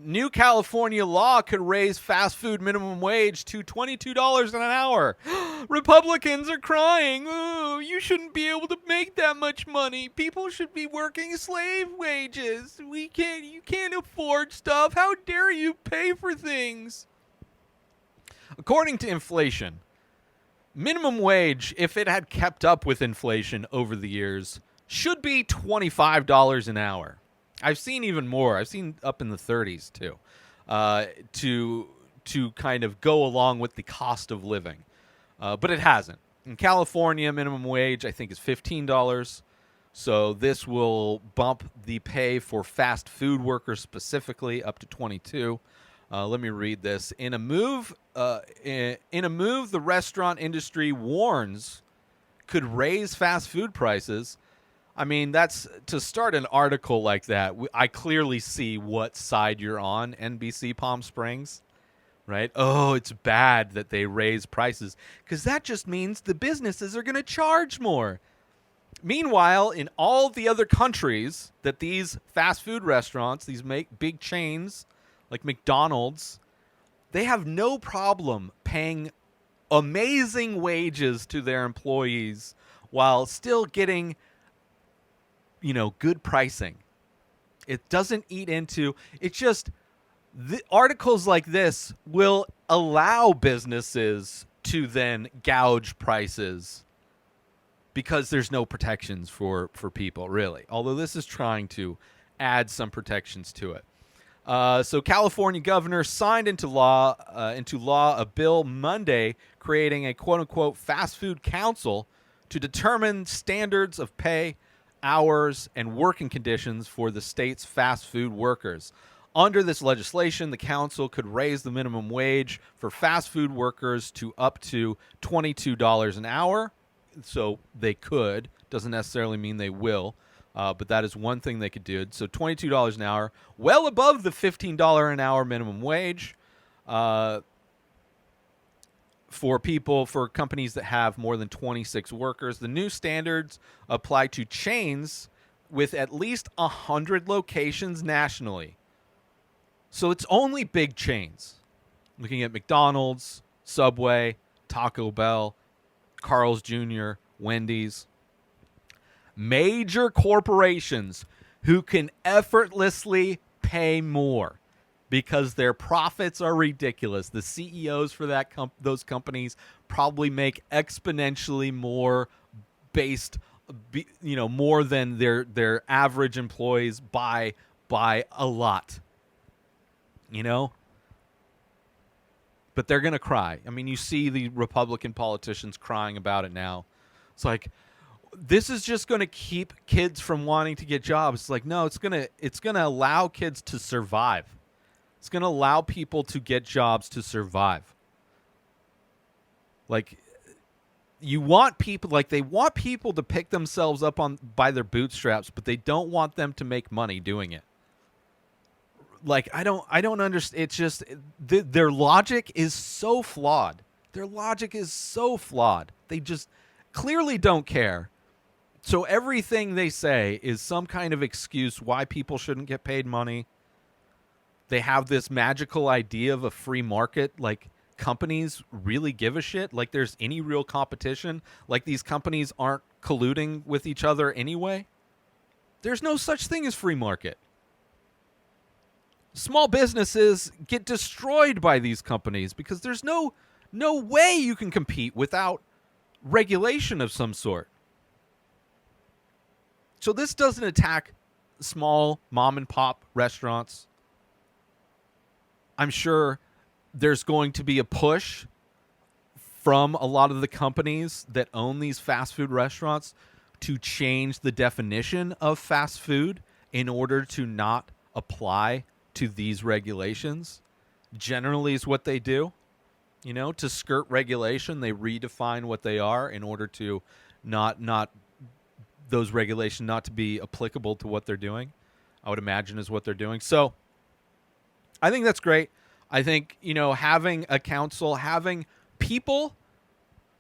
New California law could raise fast food minimum wage to $22 an hour. Republicans are crying. Oh, you shouldn't be able to make that much money. People should be working slave wages. You can't afford stuff. How dare you pay for things? According to inflation, minimum wage, if it had kept up with inflation over the years, should be $25 an hour. I've seen even more. I've seen up in the 30s too, to kind of go along with the cost of living, but it hasn't. In California, minimum wage I think is $15, so this will bump the pay for fast food workers specifically up to 22. Let me read this. In a move, the restaurant industry warns could raise fast food prices. I mean, that's to start an article like that. I clearly see what side you're on, NBC Palm Springs, right? Oh, it's bad that they raise prices because that just means the businesses are going to charge more. Meanwhile, in all the other countries that these fast food restaurants, these big chains like McDonald's, they have no problem paying amazing wages to their employees while still getting, good pricing. It doesn't eat into it. Just the articles like this will allow businesses to then gouge prices because there's no protections for people, really. Although this is trying to add some protections to it. So California governor signed into law a bill Monday creating a quote-unquote fast food council to determine standards of pay, hours, and working conditions for the state's fast food workers. Under this legislation, the council could raise the minimum wage for fast food workers to up to $22 an hour. So they could. Doesn't necessarily mean they will. But that is one thing they could do. So $22 an hour, well above the $15 an hour minimum wage. For companies that have more than 26 workers. The new standards apply to chains with at least 100 locations nationally. So it's only big chains. Looking at McDonald's, Subway, Taco Bell, Carl's Jr., Wendy's. Major corporations who can effortlessly pay more because their profits are ridiculous. The CEOs for those companies probably make exponentially more more than their average employees by a lot. But they're going to cry. I mean, you see the Republican politicians crying about it now. It's like, this is just going to keep kids from wanting to get jobs. It's like, no, it's going to allow kids to survive. It's going to allow people to get jobs to survive. Like, they want people to pick themselves up by their bootstraps, but they don't want them to make money doing it. Like, I don't understand. It's just their logic is so flawed. Their logic is so flawed. They just clearly don't care. So everything they say is some kind of excuse why people shouldn't get paid money. They have this magical idea of a free market. Like, companies really give a shit? Like, there's any real competition? Like, these companies aren't colluding with each other anyway? There's no such thing as free market. Small businesses get destroyed by these companies because there's no way you can compete without regulation of some sort. So this doesn't attack small mom and pop restaurants. I'm sure there's going to be a push from a lot of the companies that own these fast food restaurants to change the definition of fast food in order to not apply to these regulations. Generally is what they do. To skirt regulation, they redefine what they are in order to not those regulations not to be applicable to what they're doing. I would imagine is what they're doing. So I think that's great. I think, having a council, having people,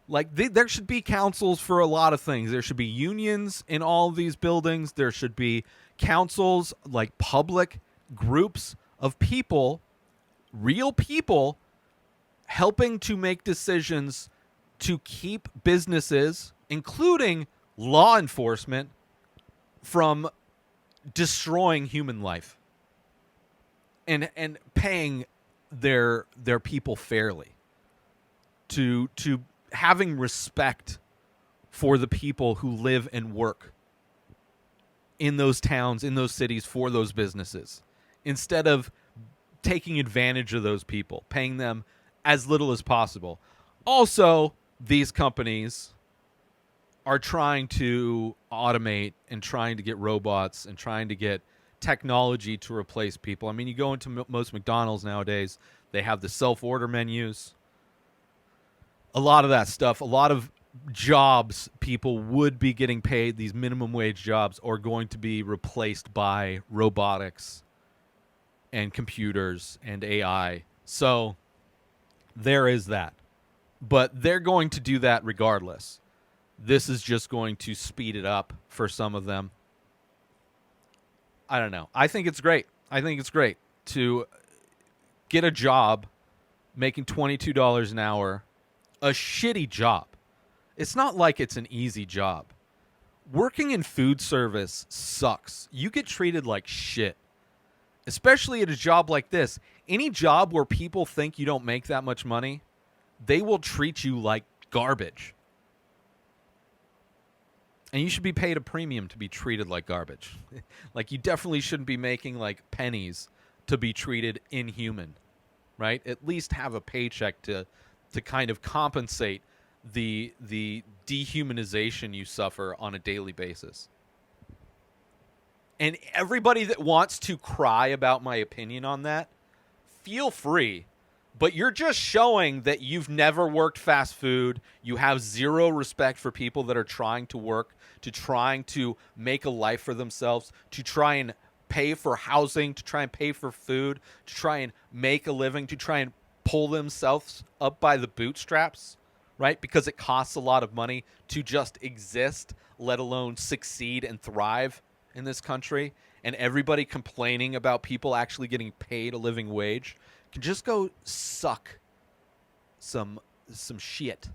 like there should be councils for a lot of things. There should be unions in all of these buildings. There should be councils, like public groups of people, real people, helping to make decisions to keep businesses, including law enforcement, from destroying human life and paying their people fairly, to having respect for the people who live and work in those towns, in those cities, for those businesses, instead of taking advantage of those people, paying them as little as possible. Also, these companies are trying to automate and trying to get robots and trying to get technology to replace people. I mean, you go into most McDonald's nowadays, they have the self-order menus. A lot of that stuff, a lot of jobs people would be getting paid, these minimum wage jobs, are going to be replaced by robotics and computers and AI. So there is that. But they're going to do that regardless. This is just going to speed it up for some of them. I don't know. I think it's great. I think it's great to get a job making $22 an hour, a shitty job. It's not like it's an easy job. Working in food service sucks. You get treated like shit, especially at a job like this. Any job where people think you don't make that much money, they will treat you like garbage. And you should be paid a premium to be treated like garbage. Like, you definitely shouldn't be making like pennies to be treated inhuman, right? At least have a paycheck to kind of compensate the dehumanization you suffer on a daily basis. And everybody that wants to cry about my opinion on that, feel free. But you're just showing that you've never worked fast food. You have zero respect for people that are trying to work, to trying to make a life for themselves, to try and pay for housing, to try and pay for food, to try and make a living, to try and pull themselves up by the bootstraps, right? Because it costs a lot of money to just exist, let alone succeed and thrive in this country. And everybody complaining about people actually getting paid a living wage can just go suck some shit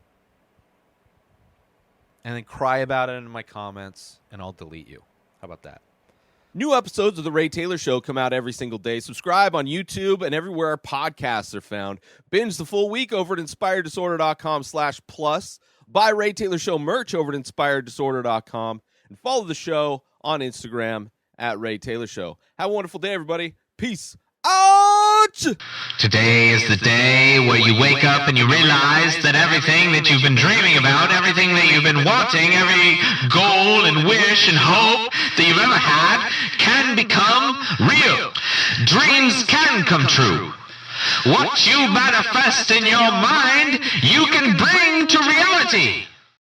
and then cry about it in my comments, and I'll delete you. How about that? New episodes of The Ray Taylor Show come out every single day. Subscribe on YouTube and everywhere our podcasts are found. Binge the full week over at inspireddisorder.com/plus. Buy Ray Taylor Show merch over at inspireddisorder.com. And follow the show on Instagram at Ray Taylor Show. Have a wonderful day, everybody. Peace out! Today is the day where you wake up and you realize that everything that you've been dreaming about, everything that you've been wanting, every goal and wish and hope that you've ever had can become real. Dreams can come true. What you manifest in your mind, you can bring to reality.